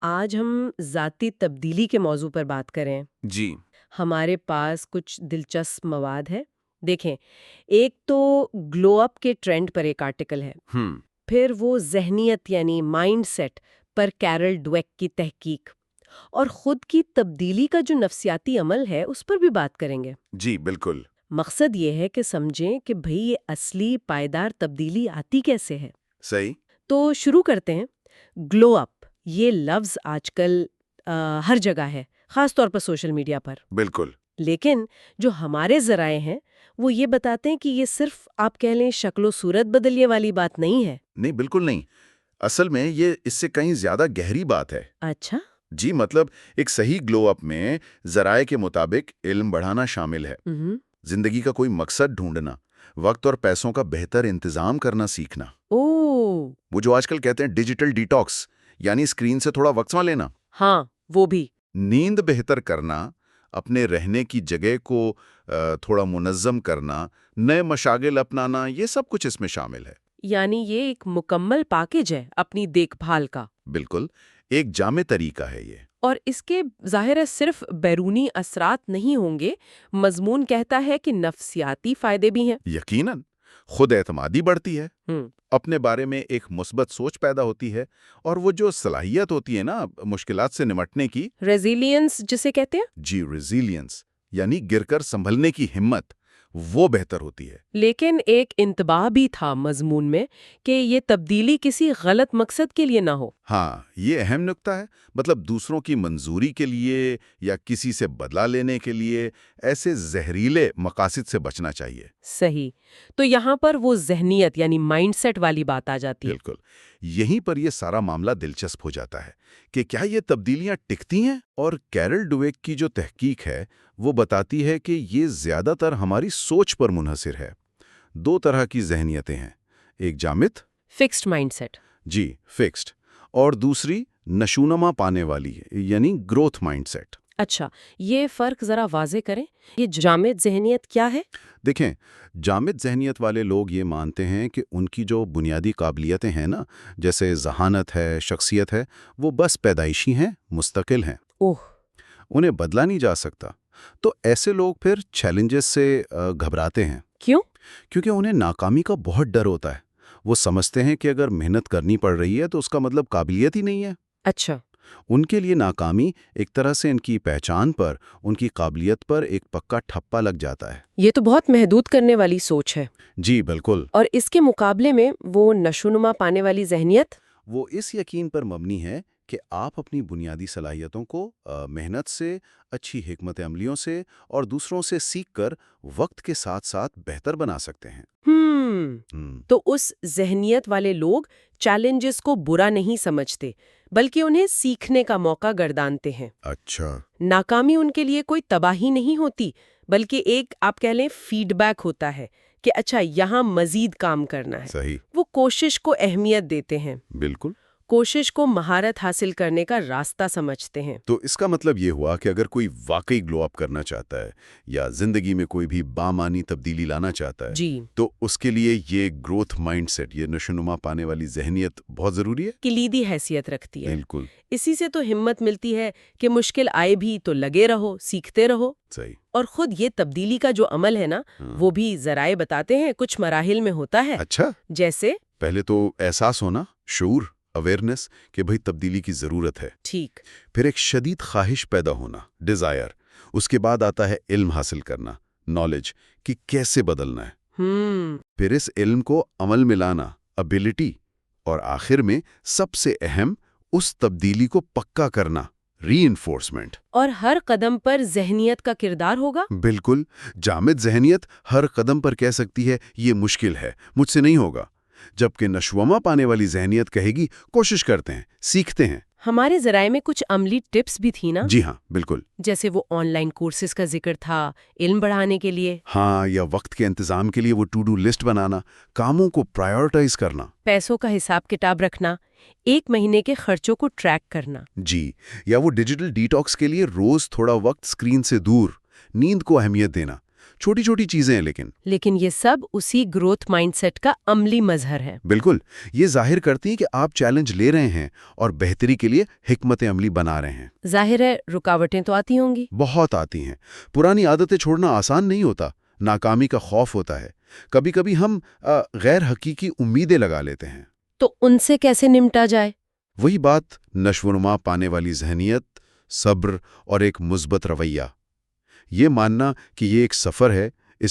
آج ہم ذاتی تبدیلی کے موضوع پر بات کریں۔ جی۔ ہمارے پاس کچھ دلچسپ مواد ہے۔ دیکھیں، ایک تو گلو اپ کے ٹرینڈ پر ایک آرٹیکل ہے، ہم پھر وہ ذہنیت یعنی مائنڈ سیٹ پر کیرل ڈویک کی تحقیق، اور خود کی تبدیلی کا جو نفسیاتی عمل ہے اس پر بھی بات کریں گے۔ جی بالکل مقصد یہ ہے کہ سمجھیں کہ بھئی یہ اصلی پائیدار تبدیلی آتی کیسے ہے۔ صحیح۔ تو شروع کرتے ہیں۔ گلو اپ یہ لفظ آج کل ہر جگہ ہے، خاص طور پر سوشل میڈیا پر۔ بالکل لیکن جو ہمارے ذرائع ہیں وہ یہ بتاتے ہیں کہ یہ صرف آپ کہہ لیں شکل و صورت بدلنے والی بات نہیں ہے۔ نہیں، بالکل نہیں۔ اصل میں یہ اس سے کہیں زیادہ گہری بات ہے۔ اچھا۔ جی مطلب ایک صحیح گلو اپ میں ذرائع کے مطابق علم بڑھانا شامل ہے، زندگی کا کوئی مقصد ڈھونڈنا، وقت اور پیسوں کا بہتر انتظام کرنا سیکھنا۔ وہ جو آج کل کہتے ہیں ڈیجیٹل ڈیٹاکس، یعنی اسکرین سے تھوڑا وقت لینا۔ ہاں وہ بھی۔ نیند بہتر کرنا، اپنے رہنے کی جگہ کو تھوڑا منظم کرنا، نئے مشاغل اپنانا، یہ سب کچھ اس میں شامل ہے۔ یعنی یہ ایک مکمل پیکیج ہے اپنی دیکھ بھال کا۔ بالکل، ایک جامع طریقہ ہے یہ۔ اور اس کے ظاہر ہے صرف بیرونی اثرات نہیں ہوں گے، مضمون کہتا ہے کہ نفسیاتی فائدے بھی ہیں۔ یقیناً، خود اعتمادی بڑھتی ہے، اپنے بارے میں ایک مثبت سوچ پیدا ہوتی ہے، اور وہ جو صلاحیت ہوتی ہے نا مشکلات سے نمٹنے کی، ریزیلینس جسے کہتے ہیں۔ جی ریزیلینس، یعنی گر کر سنبھلنے کی ہمت، وہ بہتر ہوتی ہے۔ لیکن ایک انتباہ بھی تھا مضمون میں کہ یہ تبدیلی کسی غلط مقصد کے لیے نہ ہو۔ ہاں، یہ اہم نکتہ ہے۔ مطلب دوسروں کی منظوری کے لیے یا کسی سے بدلہ لینے کے لیے ایسے زہریلے مقاصد سے بچنا چاہیے۔ صحیح۔ تو یہاں پر وہ ذہنیت یعنی مائنڈ سیٹ والی بات آ جاتی ہے۔ بالکل، یہیں پر یہ سارا معاملہ دلچسپ ہو جاتا ہے کہ کیا یہ تبدیلیاں ٹکتی ہیں؟ اور کیرل ڈویک کی جو تحقیق ہے وہ بتاتی ہے کہ یہ زیادہ تر ہماری سوچ پر منحصر ہے۔ دو طرح کی ذہنیتیں ہیں، ایک جامد، فکسڈ مائنڈ سیٹ۔ جی فکسڈ، اور دوسری نشونما پانے والی یعنی گروتھ مائنڈ سیٹ۔ اچھا، یہ فرق ذرا واضح کریں۔ یہ جامد ذہنیت کیا ہے؟ دیکھیں، جامد ذہنیت والے لوگ یہ مانتے ہیں کہ ان کی جو بنیادی قابلیتیں ہیں نا، جیسے ذہانت ہے، شخصیت ہے، وہ بس پیدائشی ہیں، مستقل ہیں، انہیں بدلا نہیں جا سکتا۔ تو ایسے لوگ پھر چیلنجز سے گھبراتے ہیں۔ کیوں؟ کیونکہ انہیں ناکامی کا بہت ڈر ہوتا ہے۔ وہ سمجھتے ہیں کہ اگر محنت کرنی پڑ رہی ہے تو اس کا مطلب قابلیت ہی نہیں ہے۔ اچھا۔ ان کے لیے ناکامی ایک طرح سے ان کی پہچان پر، ان کی قابلیت پر ایک پکا ٹھپا لگ جاتا ہے۔ یہ تو بہت محدود کرنے والی سوچ ہے۔ جی بالکل۔ اور اس کے مقابلے میں وہ نشوونما پانے والی ذہنیت؟ وہ اس یقین پر مبنی ہے کہ آپ اپنی بنیادی صلاحیتوں کو محنت سے، اچھی حکمت عملیوں سے اور دوسروں سے سیکھ کر وقت کے ساتھ ساتھ بہتر بنا سکتے ہیں۔ تو اس ذہنیت والے لوگ چیلنجز کو برا نہیں سمجھتے، بلکہ انہیں سیکھنے کا موقع گردانتے ہیں۔ اچھا۔ ناکامی ان کے لیے کوئی تباہی نہیں ہوتی، بلکہ ایک آپ کہہ لیں فیڈ بیک ہوتا ہے کہ اچھا یہاں مزید کام کرنا ہے۔ صحیح۔ وہ کوشش کو اہمیت دیتے ہیں، بالکل۔ کوشش کو مہارت حاصل کرنے کا راستہ سمجھتے ہیں۔ تو اس کا مطلب یہ ہوا کہ اگر کوئی واقعی گلو اپ کرنا چاہتا ہے یا زندگی میں کوئی بھی بامانی تبدیلی لانا چاہتا ہے، جی، تو اس کے لیے یہ گروتھ مائنڈ سیٹ، یہ نشوونما پانے والی ذہنیت بہت ضروری ہے۔ کلیدی حیثیت رکھتی ہے۔ بالکل۔ اسی سے تو ہمت ملتی ہے کہ مشکل آئے بھی تو لگے رہو، سیکھتے رہو۔ صحیح۔ اور خود یہ تبدیلی کا جو عمل ہے نا، وہ بھی ذرائع بتاتے ہیں کچھ مراحل میں ہوتا ہے۔ اچھا۔ جیسے پہلے تو احساس ہونا، شعور، اویئرنیس کہ بھئی تبدیلی کی ضرورت ہے۔ ٹھیک۔ پھر ایک شدید خواہش پیدا ہونا، ڈیزائر۔ اس کے بعد آتا ہے علم حاصل کرنا، نالج، کہ کیسے بدلنا ہے۔ پھر اس علم کو عمل میں لانا، ابیلٹی، اور آخر میں سب سے اہم، اس تبدیلی کو پکا کرنا، ری انفورسمنٹ۔ اور ہر قدم پر ذہنیت کا کردار ہوگا؟ بالکل۔ جامد ذہنیت ہر قدم پر کہہ سکتی ہے یہ مشکل ہے، مجھ سے نہیں ہوگا، جبکہ نشوونما پانے والی ذہنیت کہے گی کوشش کرتے ہیں، سیکھتے ہیں۔ ہمارے ذرائع میں کچھ عملی ٹپس بھی تھی نا؟ جی ہاں، بالکل۔ جیسے وہ آن لائن کورسز کا ذکر تھا، علم بڑھانے کے لیے۔ ہاں، یا وقت کے انتظام کے لیے وہ ٹو ڈو لسٹ بنانا، کاموں کو پرائیورٹائز کرنا۔ پیسوں کا حساب کتاب رکھنا، ایک مہینے کے خرچوں کو ٹریک کرنا۔ جی، یا وہ ڈیجیٹل ڈیٹاکس کے لیے روز تھوڑا وقت اسکرین سے دور، نیند کو اہمیت دینا، چھوٹی چھوٹی چیزیں ہیں لیکن یہ سب اسی گروتھ مائنڈ سیٹ کا عملی مظہر ہے۔ بالکل، یہ ظاہر کرتی ہیں کہ آپ چیلنج لے رہے ہیں اور بہتری کے لیے حکمت عملی بنا رہے ہیں۔ ظاہر ہے رکاوٹیں تو آتی ہوں گی۔ بہت آتی ہیں۔ پرانی عادتیں چھوڑنا آسان نہیں ہوتا، ناکامی کا خوف ہوتا ہے، کبھی کبھی ہم غیر حقیقی امیدیں لگا لیتے ہیں۔ تو ان سے کیسے نمٹا جائے؟ وہی بات، نشو و نما پانے والی ذہنیت، صبر اور ایک مثبت رویہ۔ یہ ماننا کہ یہ ایک سفر ہے،